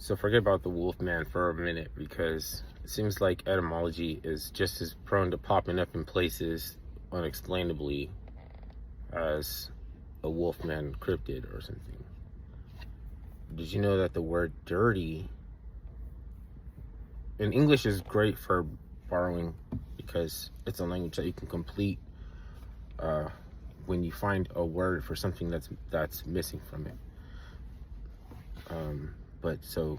So forget about the Wolfman for a minute, because it seems like etymology is just as prone to popping up in places unexplainably as a Wolfman cryptid or something. Did you know that the word dirty in English is great for borrowing, because it's a language that you can complete when you find a word for something that's missing from it. But so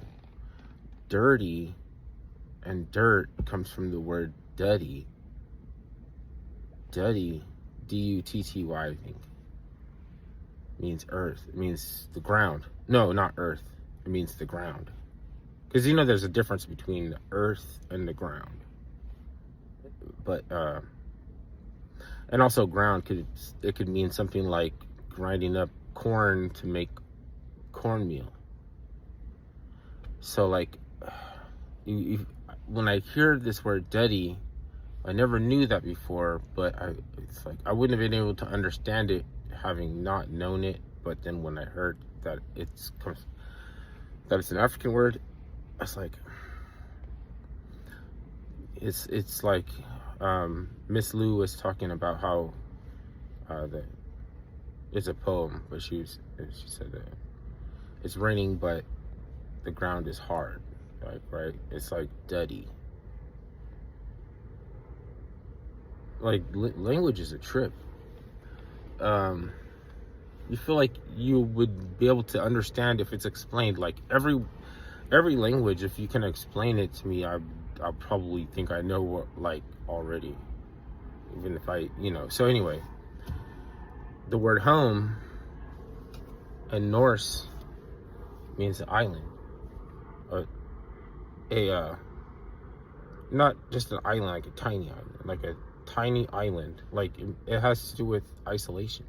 dirty and dirt comes from the word dutty. Dutty, D-U-T-T-Y, I think, means earth. It means the ground. No, not earth. It means the ground. Because you know there's a difference between the earth and the ground. But and also ground could mean something like grinding up corn to make cornmeal. So like, when I hear this word dutty, I never knew that before, but it's like I wouldn't have been able to understand it having not known it. But then when I heard that it's an African word, I was like, it's like Miss Lou was talking about how that it's a poem, but she said that it's raining, but the ground is hard, like, right? It's like duddy. Like, language is a trip. You feel like you would be able to understand if it's explained. Like every language, if you can explain it to me, I'll probably think I know what, like, already, even if so anyway, the word home in Norse means island. Not just an island, like a tiny island, like a tiny island. Like it has to do with isolation.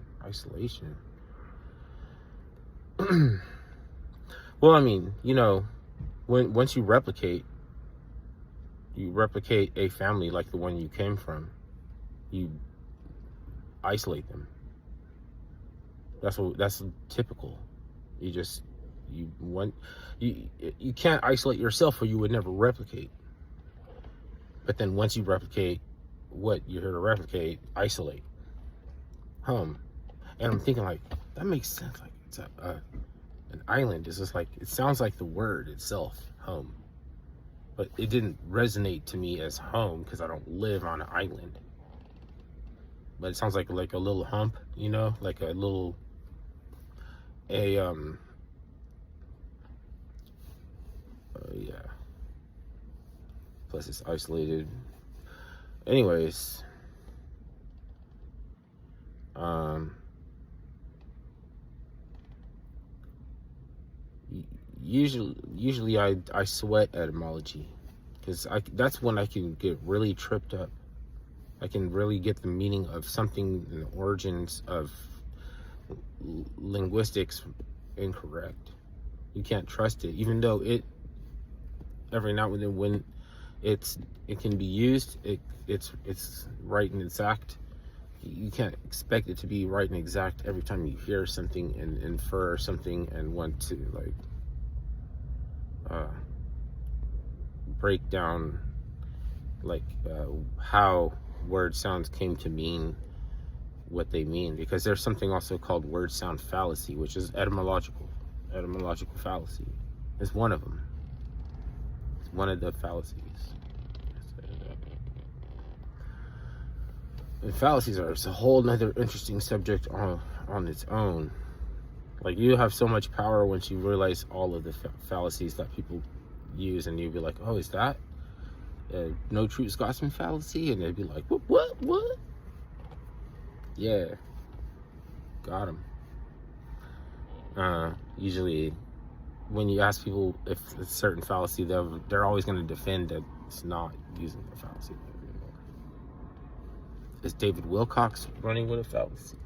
Well, I mean, once you replicate a family like the one you came from, you isolate them. That's typical. You can't isolate yourself, or you would never replicate. But then once you replicate what you're here to replicate, isolate. And I'm thinking, like, that makes sense. Like, it's an island. It's just like, it sounds like the word itself, home. But it didn't resonate to me as home because I don't live on an island. But it sounds like a little hump, like a little yeah. Plus it's isolated. Anyways, usually I sweat etymology, because that's when I can get really tripped up. I can really get the meaning of something and the origins of linguistics incorrect. You can't trust it, even though every now and then when it can be used, it's right and exact. You can't expect it to be right and exact every time you hear something and infer something and want to break down how word sounds came to mean what they mean, because there's something also called word sound fallacy, which is etymological fallacy. It's one of them. It's one of the fallacies. And fallacies are a whole nother interesting subject on its own. Like, you have so much power once you realize all of the fallacies that people use, and you'd be like, oh, is that no true Scotsman fallacy? And they'd be like, what? Yeah, got him. Usually when you ask people if it's a certain fallacy, they're always going to defend that it's not using the fallacy anymore. Is David Wilcox running with a fallacy?